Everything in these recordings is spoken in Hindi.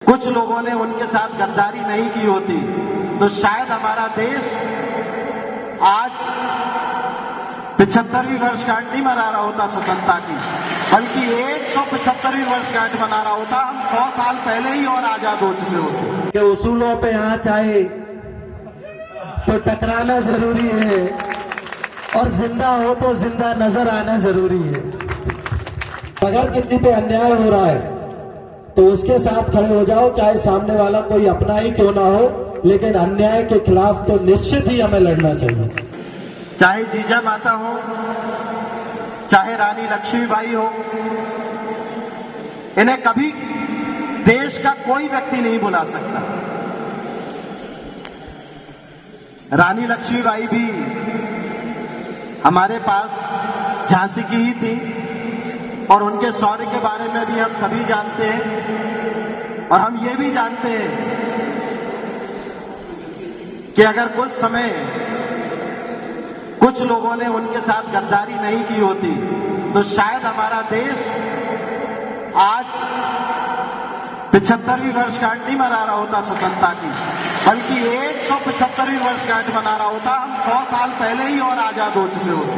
कुछ लोगों ने उनके साथ गद्दारी नहीं की होती तो शायद हमारा देश आज 75वीं वर्षगांठ नहीं मना रहा होता स्वतंत्रता की, बल्कि 175वीं वर्षगांठ मना रहा होता। हम 100 साल पहले ही और आजाद हो चुके होते। कि उसूलों पे आँच आए तो टकराना जरूरी है और जिंदा हो तो जिंदा नजर आना जरूरी है। अगर किसी पे अन्याय हो रहा है तो उसके साथ खड़े हो जाओ, चाहे सामने वाला कोई अपना ही क्यों ना हो, लेकिन अन्याय के खिलाफ तो निश्चित ही हमें लड़ना चाहिए। चाहे जीजा माता हो, चाहे रानी लक्ष्मीबाई हो, इन्हें कभी देश का कोई व्यक्ति नहीं बुला सकता। रानी लक्ष्मीबाई भी हमारे पास झांसी की ही थी और उनके शौर्य के बारे में भी हम सभी जानते हैं। और हम ये भी जानते हैं कि अगर कुछ समय कुछ लोगों ने उनके साथ गद्दारी नहीं की होती तो शायद हमारा देश आज 75वीं वर्षगांठ नहीं मना रहा होता स्वतंत्रता की, बल्कि 175वीं वर्षगांठ मना रहा होता। हम 100 साल पहले ही और आजाद हो चुके होते।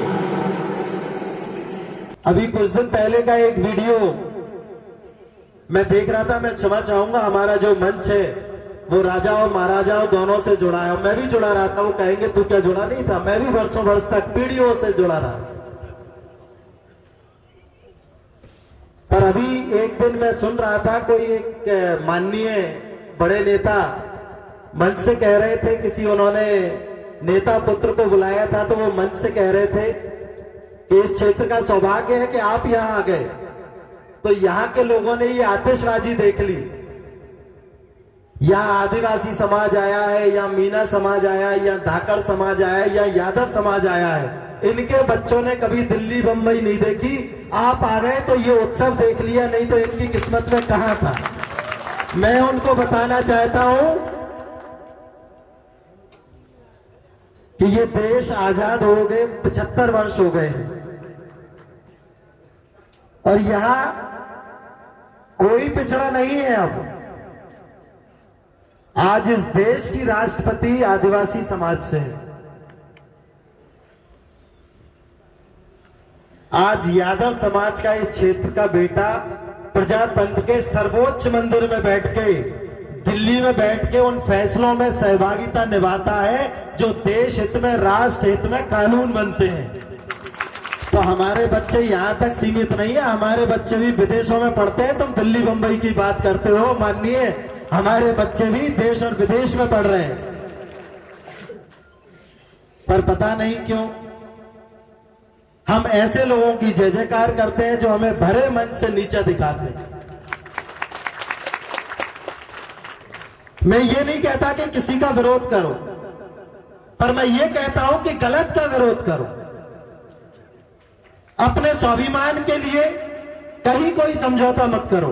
अभी कुछ दिन पहले का एक वीडियो मैं देख रहा था। मैं क्षमा चाहूंगा, हमारा जो मंच है वो राजाओं महाराजाओं दोनों से जुड़ा है। मैं भी जुड़ा रहा था। वो कहेंगे तू क्या जुड़ा नहीं था? मैं भी वर्षों वर्ष तक पीढ़ियों से जुड़ा रहा। पर अभी एक दिन मैं सुन रहा था, कोई एक माननीय बड़े नेता मंच से कह रहे थे, किसी उन्होंने नेता पुत्र को बुलाया था, तो वो मंच से कह रहे थे कि इस क्षेत्र का सौभाग्य है कि आप यहां आ गए, तो यहां के लोगों ने ये आतिशबाजी देख ली। यहां आदिवासी समाज आया है, या मीना समाज आया है, या धाकड़ समाज आया है, या यादव समाज आया है। इनके बच्चों ने कभी दिल्ली बंबई नहीं देखी। आप आ गए तो ये उत्सव देख लिया, नहीं तो इनकी किस्मत में कहां था। मैं उनको बताना चाहता हूं कि ये देश आजाद हो गए 75 वर्ष हो गए हैं और यहां कोई पिछड़ा नहीं है। अब आज इस देश की राष्ट्रपति आदिवासी समाज से है। आज यादव समाज का इस क्षेत्र का बेटा प्रजातंत्र के सर्वोच्च मंदिर में बैठ के, दिल्ली में बैठ के उन फैसलों में सहभागिता निभाता है जो देश हित में, राष्ट्र हित में कानून बनते हैं। तो हमारे बच्चे यहां तक सीमित नहीं है, हमारे बच्चे भी विदेशों में पढ़ते हैं। तुम दिल्ली बंबई की बात करते हो माननीय, हमारे बच्चे भी देश और विदेश में पढ़ रहे हैं। पर पता नहीं क्यों हम ऐसे लोगों की जय जयकार करते हैं जो हमें भरे मंच से नीचा दिखाते हैं। मैं ये नहीं कहता कि किसी का विरोध करो, पर मैं ये कहता हूं कि गलत का विरोध करो। अपने स्वाभिमान के लिए कहीं कोई समझौता मत करो,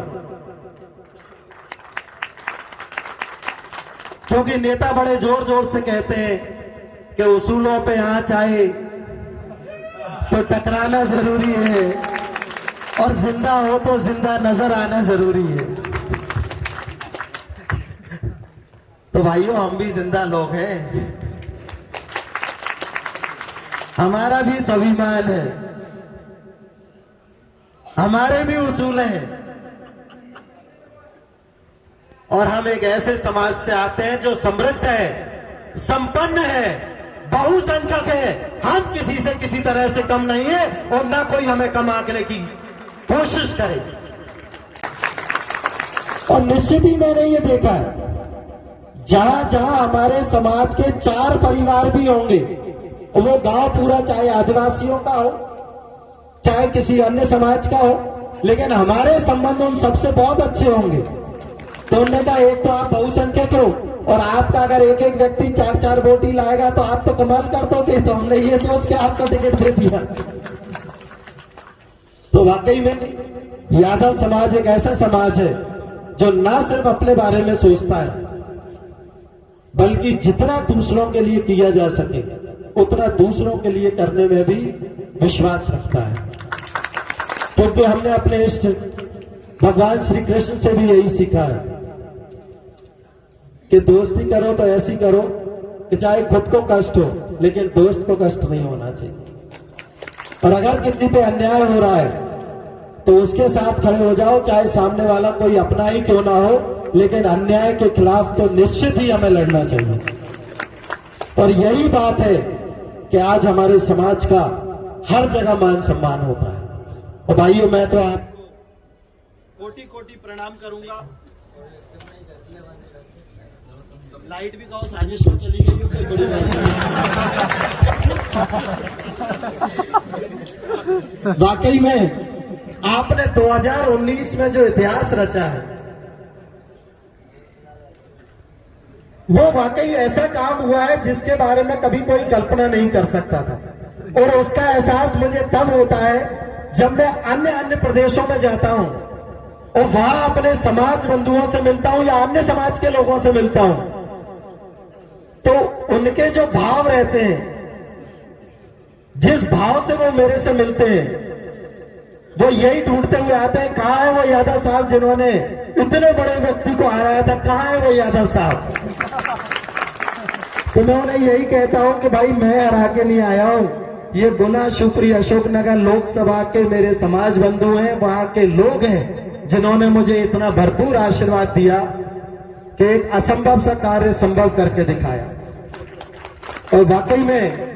क्योंकि नेता बड़े जोर जोर से कहते हैं कि उसूलों पे आँच आए तो टकराना जरूरी है और जिंदा हो तो जिंदा नजर आना जरूरी है। तो भाइयों, हम भी जिंदा लोग हैं, हमारा भी स्वाभिमान है, हमारे भी उसूल हैं और हम एक ऐसे समाज से आते हैं जो समृद्ध है, संपन्न है, बहुसंख्यक है। हम किसी से किसी तरह से कम नहीं है और ना कोई हमें कम आंकने की कोशिश करे। और निश्चित ही मैंने ये देखा है, जहां जहां हमारे समाज के 4 परिवार भी होंगे, वो गांव पूरा, चाहे आदिवासियों का हो चाहे किसी अन्य समाज का हो, लेकिन हमारे संबंध उन सबसे बहुत अच्छे होंगे। तो उन्होंने कहा, एक तो आप बहुसंख्यक हो और आपका अगर एक एक व्यक्ति 4-4 वोट ही लाएगा तो आप तो कमाल कर दोगे। तो हमने ये सोच के आपको टिकट दे दिया। तो वाकई में यादव समाज एक ऐसा समाज है जो ना सिर्फ अपने बारे में सोचता है, बल्कि जितना दूसरों के लिए किया जा सके उतना दूसरों के लिए करने में भी विश्वास रखता है। क्योंकि हमने अपने इष्ट भगवान श्री कृष्ण से भी यही सीखा है कि दोस्ती करो तो ऐसी करो कि चाहे खुद को कष्ट हो लेकिन दोस्त को कष्ट नहीं होना चाहिए। और अगर किसी पे अन्याय हो रहा है तो उसके साथ खड़े हो जाओ, चाहे सामने वाला कोई अपना ही क्यों ना हो, लेकिन अन्याय के खिलाफ तो निश्चित ही हमें लड़ना चाहिए। और यही बात है कि आज हमारे समाज का हर जगह मान सम्मान होता है। और भाइयों, मैं तो आपको कोटि कोटि प्रणाम करूंगा। लाइट भी कहो साजिश में चली गई हो, कोई बड़ी बात नहीं। वाकई में आपने 2019 में जो इतिहास रचा है वो वाकई ऐसा काम हुआ है जिसके बारे में कभी कोई कल्पना नहीं कर सकता था। और उसका एहसास मुझे तब होता है जब मैं अन्य प्रदेशों में जाता हूं और वहां अपने समाज बंधुओं से मिलता हूं या अन्य समाज के लोगों से मिलता हूं, तो उनके जो भाव रहते हैं, जिस भाव से वो मेरे से मिलते हैं, वो यही ढूंढते हुए आते हैं, कहां है वो यादव साहब जिन्होंने इतने बड़े व्यक्ति को हराया था, कहां है वो यादव साहब। तो मैं उन्हें यही कहता हूं कि भाई मैं हरा के नहीं आया हूं, ये गुना, शिवपुरी, अशोकनगर लोकसभा के मेरे समाज बंधु हैं, वहां के लोग हैं जिन्होंने मुझे इतना भरपूर आशीर्वाद दिया कि एक असंभव सा कार्य संभव करके दिखाया। और वाकई में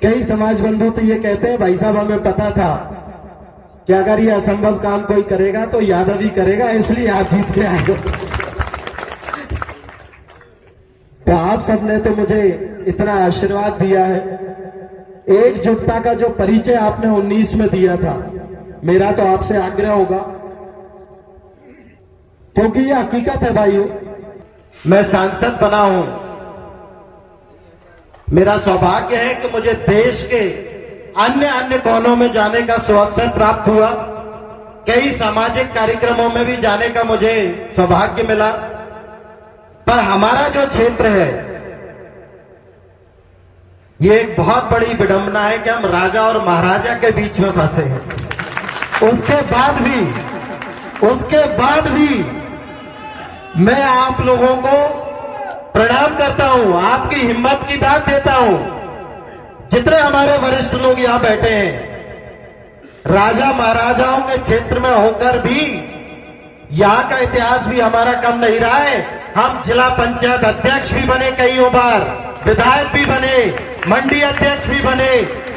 कई समाज बंधु तो ये कहते हैं, भाई साहब हमें पता था कि अगर ये असंभव काम कोई करेगा तो यादव ही करेगा, इसलिए आप जीत के आए। तो आप सबने तो मुझे इतना आशीर्वाद दिया है, एकजुटता का जो परिचय आपने 19 में दिया था, मेरा तो आपसे आग्रह होगा, क्योंकि ये हकीकत है भाइयों। मैं सांसद बना हूं, मेरा सौभाग्य है कि मुझे देश के अन्य कोनों में जाने का सुअवसर प्राप्त हुआ, कई सामाजिक कार्यक्रमों में भी जाने का मुझे सौभाग्य मिला। पर हमारा जो क्षेत्र है, ये एक बहुत बड़ी विडंबना है कि हम राजा और महाराजा के बीच में फंसे हैं। उसके बाद भी मैं आप लोगों को प्रणाम करता हूं, आपकी हिम्मत की दाद देता हूं। जितने हमारे वरिष्ठ लोग यहां बैठे हैं, राजा महाराजाओं के क्षेत्र में होकर भी यहां का इतिहास भी हमारा कम नहीं रहा है। हम जिला पंचायत अध्यक्ष भी बने कईयों बार, विधायक भी बने, मंडी अध्यक्ष भी बने,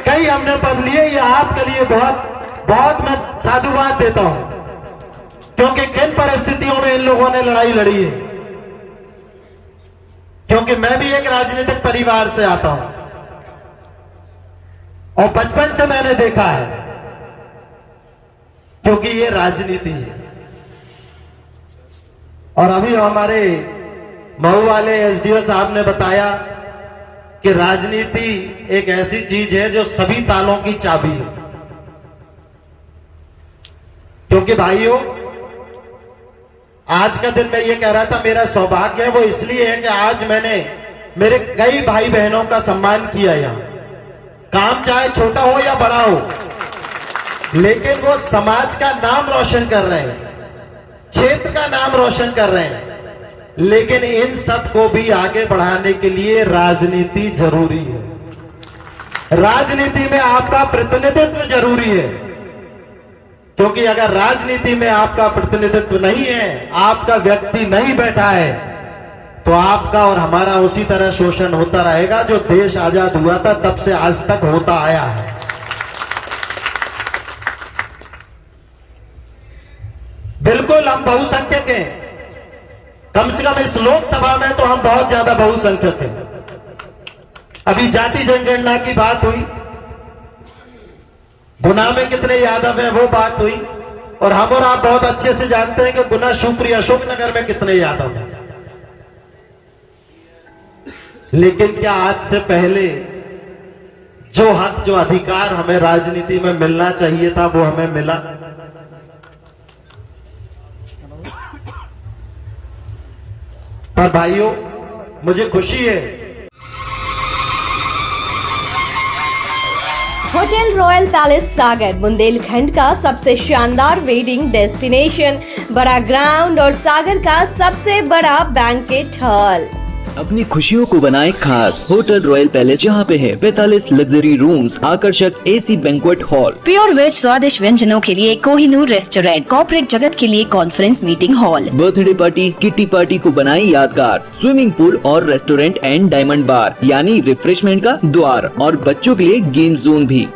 कई हमने पद लिए। ये आपके लिए बहुत मैं साधुवाद देता हूं, क्योंकि किन परिस्थितियों में इन लोगों ने लड़ाई लड़ी है। क्योंकि मैं भी एक राजनीतिक परिवार से आता हूं और बचपन से मैंने देखा है, क्योंकि ये राजनीति है। और अभी हमारे मऊ वाले एसडीओ साहब ने बताया कि राजनीति एक ऐसी चीज है जो सभी तालों की चाबी है। क्योंकि भाइयों, आज का दिन मैं ये कह रहा था, मेरा सौभाग्य है वो इसलिए है कि आज मैंने मेरे कई भाई बहनों का सम्मान किया। यहां काम चाहे छोटा हो या बड़ा हो, लेकिन वो समाज का नाम रोशन कर रहे हैं, क्षेत्र का नाम रोशन कर रहे हैं। लेकिन इन सब को भी आगे बढ़ाने के लिए राजनीति जरूरी है। राजनीति में आपका प्रतिनिधित्व जरूरी है, क्योंकि अगर राजनीति में आपका प्रतिनिधित्व नहीं है, आपका व्यक्ति नहीं बैठा है, तो आपका और हमारा उसी तरह शोषण होता रहेगा जो देश आजाद हुआ था तब से आज तक होता आया है। बिल्कुल हम बहुसंख्यक हैं, कम से कम इस लोकसभा में तो हम बहुत ज्यादा बहुसंख्यक हैं। अभी जाति जनगणना की बात हुई, गुना में कितने यादव हैं वो बात हुई, और हम और आप बहुत अच्छे से जानते हैं कि गुना, शिवपुरी, अशोकनगर में कितने यादव हैं। लेकिन क्या आज से पहले जो हक, जो अधिकार हमें राजनीति में मिलना चाहिए था वो हमें मिला? पर भाइयों, मुझे खुशी है होटल रॉयल पैलेस सागर बुंदेलखंड का सबसे शानदार वेडिंग डेस्टिनेशन, बड़ा ग्राउंड और सागर का सबसे बड़ा बैंकेट हॉल। अपनी खुशियों को बनाए खास। होटल रॉयल पैलेस, जहाँ पे है 45 लग्जरी रूम्स, आकर्षक AC banquet hall, pure veg स्वादिष्ट व्यंजनों के लिए कोहिनूर रेस्टोरेंट, कॉर्पोरेट जगत के लिए conference meeting hall, birthday party, kitty party को बनाए यादगार, स्विमिंग पूल और रेस्टोरेंट एंड डायमंड बार यानी रिफ्रेशमेंट का द्वार, और बच्चों के लिए गेम जोन भी।